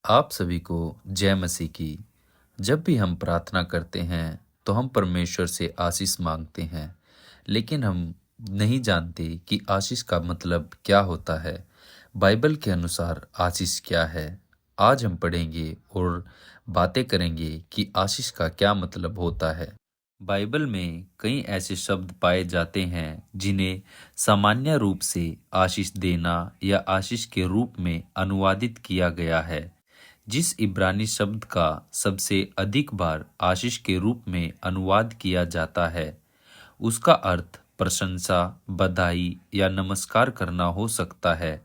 आप सभी को जय मसीह की। जब भी हम प्रार्थना करते हैं तो हम परमेश्वर से आशीष मांगते हैं, लेकिन हम नहीं जानते कि आशीष का मतलब क्या होता है। बाइबल के अनुसार आशीष क्या है? आज हम पढ़ेंगे और बातें करेंगे कि आशीष का क्या मतलब होता है। बाइबल में कई ऐसे शब्द पाए जाते हैं जिन्हें सामान्य रूप से आशीष देना या आशीष के रूप में अनुवादित किया गया है। जिस इब्रानी शब्द का सबसे अधिक बार आशीष के रूप में अनुवाद किया जाता है, उसका अर्थ प्रशंसा, बधाई या नमस्कार करना हो सकता है,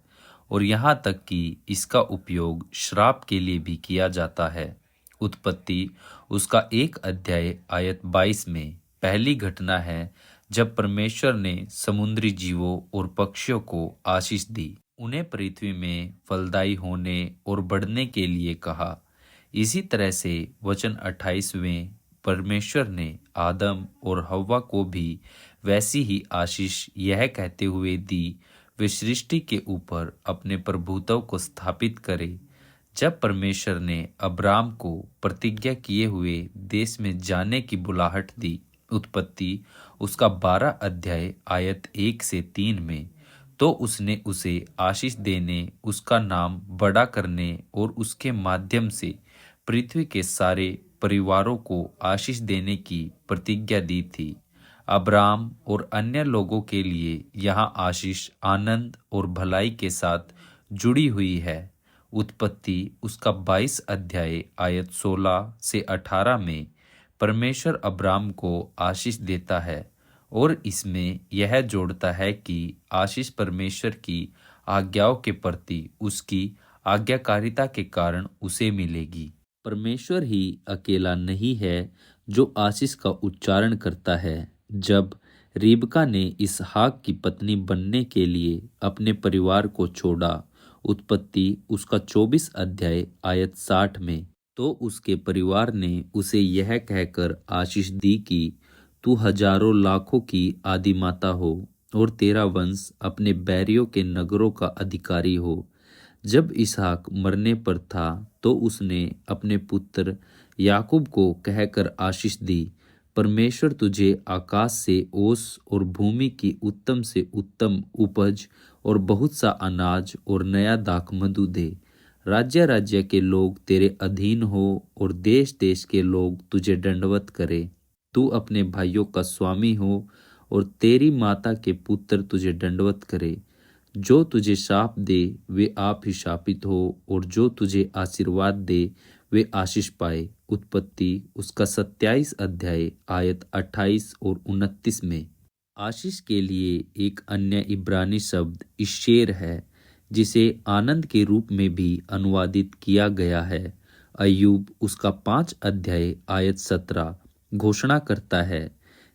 और यहाँ तक कि इसका उपयोग श्राप के लिए भी किया जाता है। उत्पत्ति उसका 1 अध्याय आयत 22 में पहली घटना है जब परमेश्वर ने समुद्री जीवों और पक्षियों को आशीष दी, उन्हें पृथ्वी में फलदायी होने और बढ़ने के लिए कहा। इसी तरह से वचन 28वें परमेश्वर ने आदम और हव्वा को भी वैसी ही आशीष यह कहते हुए दी, वे सृष्टि के ऊपर अपने प्रभुत्व को स्थापित करे। जब परमेश्वर ने अब्राम को प्रतिज्ञा किए हुए देश में जाने की बुलाहट दी, उत्पत्ति उसका 12 अध्याय आयत 1 से 3 में, तो उसने उसे आशीष देने, उसका नाम बड़ा करने और उसके माध्यम से पृथ्वी के सारे परिवारों को आशीष देने की प्रतिज्ञा दी थी। अब्राम और अन्य लोगों के लिए यहाँ आशीष आनंद और भलाई के साथ जुड़ी हुई है। उत्पत्ति उसका 22 अध्याय आयत 16 से 18 में परमेश्वर अब्राम को आशीष देता है और इसमें यह जोड़ता है कि आशीष परमेश्वर की आज्ञाओं के प्रति उसकी आज्ञाकारिता के कारण उसे मिलेगी। परमेश्वर ही अकेला नहीं है जो आशीष का उच्चारण करता है। जब रिबका ने इसहाक की पत्नी बनने के लिए अपने परिवार को छोड़ा, उत्पत्ति उसका 24 अध्याय आयत 60 में, तो उसके परिवार ने उसे यह कहकर आशीष दी कि तू हजारों लाखों की आदिमाता हो और तेरा वंश अपने बैरियों के नगरों का अधिकारी हो। जब इसहाक मरने पर था तो उसने अपने पुत्र याकूब को कहकर आशीष दी, परमेश्वर तुझे आकाश से ओस और भूमि की उत्तम से उत्तम उपज और बहुत सा अनाज और नया दाखमधु दे। राज्य राज्य के लोग तेरे अधीन हो और देश देश के लोग तुझे दंडवत करे। तू अपने भाइयों का स्वामी हो और तेरी माता के पुत्र तुझे दंडवत करे। जो तुझे शाप दे वे आप ही शापित हो और जो तुझे आशीर्वाद दे वे आशीष पाए। उत्पत्ति उसका 27 अध्याय आयत 28 और 29 में। आशीष के लिए एक अन्य इब्रानी शब्द इशेर है, जिसे आनंद के रूप में भी अनुवादित किया गया है। अय्यूब उसका 5 अध्याय आयत 17 घोषणा करता है,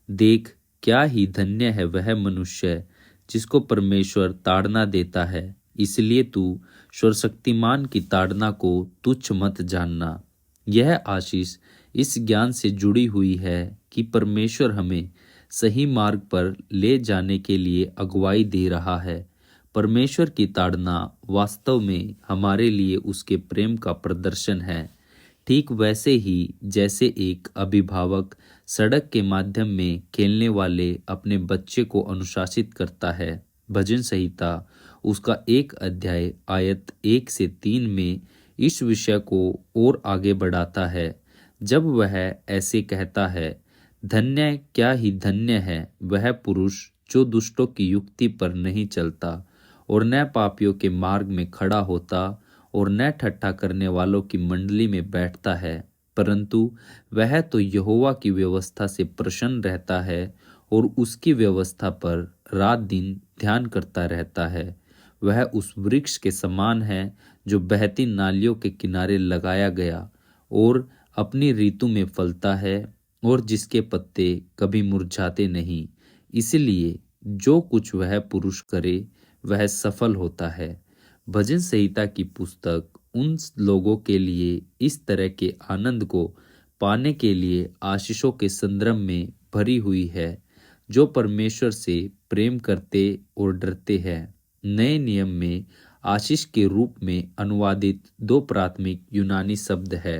देख क्या ही धन्य है वह मनुष्य जिसको परमेश्वर ताड़ना देता है, इसलिए तू सर्वशक्तिमान की ताड़ना को तुच्छ मत जानना। यह आशीष इस ज्ञान से जुड़ी हुई है कि परमेश्वर हमें सही मार्ग पर ले जाने के लिए अगुवाई दे रहा है। परमेश्वर की ताड़ना वास्तव में हमारे लिए उसके प्रेम का प्रदर्शन है। ठीक वैसे ही जैसे एक अभिभावक सड़क के माध्यम में खेलने वाले अपने बच्चे को अनुशासित करता है। भजन संहिता उसका 1 अध्याय आयत 1 से 3 में इस विषय को और आगे बढ़ाता है, जब वह ऐसे कहता है, धन्य क्या ही धन्य है वह पुरुष जो दुष्टों की युक्ति पर नहीं चलता और न पापियों के मार्ग में खड़ा होता और न ठट्ठा करने वालों की मंडली में बैठता है, परंतु वह तो यहोवा की व्यवस्था से प्रसन्न रहता है और उसकी व्यवस्था पर रात दिन ध्यान करता रहता है। वह उस वृक्ष के समान है जो बहती नालियों के किनारे लगाया गया और अपनी ऋतु में फलता है और जिसके पत्ते कभी मुरझाते नहीं। इसलिए जो कुछ वह पुरुष करे वह सफल होता है। भजन संहिता की पुस्तक उन लोगों के लिए इस तरह के आनंद को पाने के लिए आशीषों के संदर्भ में भरी हुई है, जो परमेश्वर से प्रेम करते और डरते हैं। नए नियम में आशीष के रूप में अनुवादित दो प्राथमिक यूनानी शब्द है।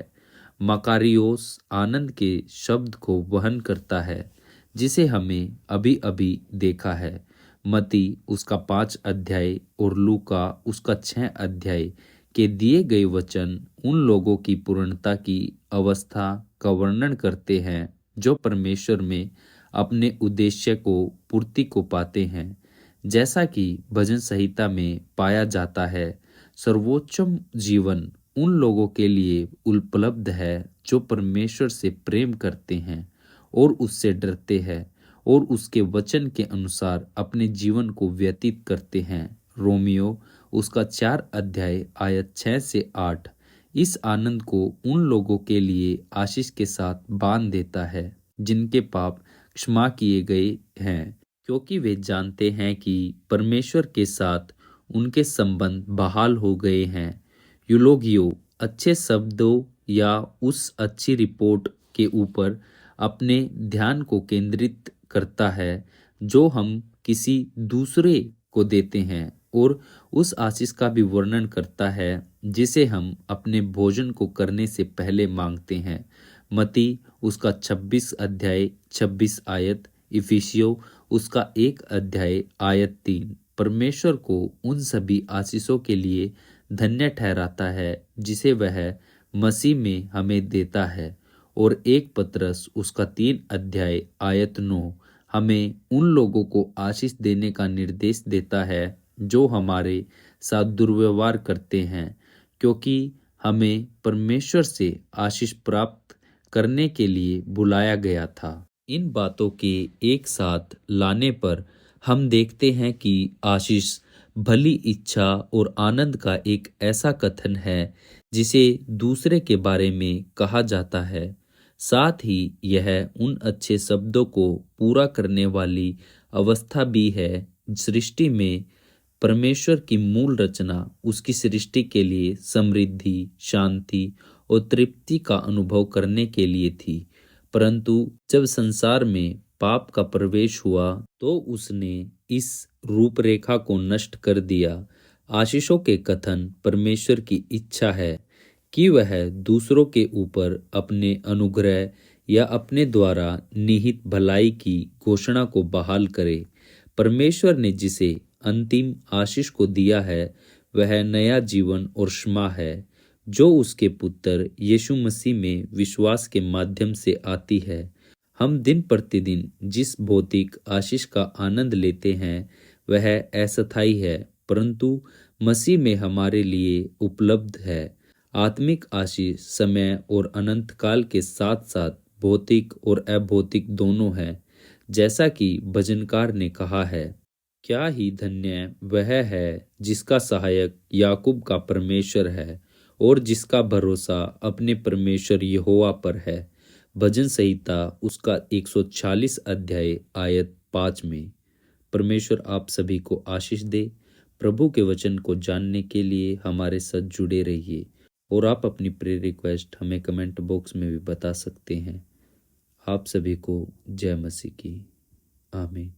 मकारियोस आनंद के शब्द को वहन करता है, जिसे हमें अभी अभी देखा है। मती उसका 5 अध्याय और लूका उसका 6 अध्याय के दिए गए वचन उन लोगों की पूर्णता की अवस्था का वर्णन करते हैं जो परमेश्वर में अपने उद्देश्य को पूर्ति को पाते हैं। जैसा कि भजन संहिता में पाया जाता है, सर्वोच्चम जीवन उन लोगों के लिए उपलब्ध है जो परमेश्वर से प्रेम करते हैं और उससे डरते हैं और उसके वचन के अनुसार अपने जीवन को व्यतीत करते हैं। रोमियो उसका 4 अध्याय आयत 6 से 8 इस आनंद को उन लोगों के लिए आशीष के साथ बांध देता है जिनके पाप क्षमा किए गए हैं, क्योंकि वे जानते हैं कि परमेश्वर के साथ उनके संबंध बहाल हो गए हैं। यूलोगियो अच्छे शब्दों या उस अच्छी रिपोर्ट के ऊपर अपने ध्यान को केंद्रित करता है जो हम किसी दूसरे को देते हैं और उस आशीष का भी वर्णन करता है जिसे हम अपने भोजन को करने से पहले मांगते हैं। मती उसका 26 अध्याय 26 आयत, इफिसियो उसका 1 अध्याय आयत 3 परमेश्वर को उन सभी आशीषों के लिए धन्य ठहराता है जिसे वह मसीह में हमें देता है। और 1 पतरस उसका 3 अध्याय आयत 9 हमें उन लोगों को आशीष देने का निर्देश देता है जो हमारे साथ दुर्व्यवहार करते हैं, क्योंकि हमें परमेश्वर से आशीष प्राप्त करने के लिए बुलाया गया था। इन बातों के एक साथ लाने पर हम देखते हैं कि आशीष भली इच्छा और आनंद का एक ऐसा कथन है जिसे दूसरे के बारे में कहा जाता है। साथ ही यह उन अच्छे शब्दों को पूरा करने वाली अवस्था भी है। सृष्टि में परमेश्वर की मूल रचना उसकी सृष्टि के लिए समृद्धि, शांति और तृप्ति का अनुभव करने के लिए थी, परंतु जब संसार में पाप का प्रवेश हुआ तो उसने इस रूपरेखा को नष्ट कर दिया। आशीषों के कथन परमेश्वर की इच्छा है कि वह दूसरों के ऊपर अपने अनुग्रह या अपने द्वारा निहित भलाई की घोषणा को बहाल करे। परमेश्वर ने जिसे अंतिम आशीष को दिया है वह नया जीवन और क्षमा है जो उसके पुत्र यीशु मसीह में विश्वास के माध्यम से आती है। हम दिन प्रतिदिन जिस भौतिक आशीष का आनंद लेते हैं वह अस्थायी है, परंतु मसीह में हमारे लिए उपलब्ध है। आत्मिक आशीष समय और अनंत काल के साथ साथ भौतिक और अभौतिक दोनों है। जैसा कि भजनकार ने कहा है, क्या ही धन्य वह है जिसका सहायक याकूब का परमेश्वर है और जिसका भरोसा अपने परमेश्वर यहोवा पर है। भजन संहिता उसका 140 अध्याय आयत 5 में। परमेश्वर आप सभी को आशीष दे। प्रभु के वचन को जानने के लिए हमारे साथ जुड़े रहिए और आप अपनी प्रेयर रिक्वेस्ट हमें कमेंट बॉक्स में भी बता सकते हैं। आप सभी को जय मसीह की। आमीन।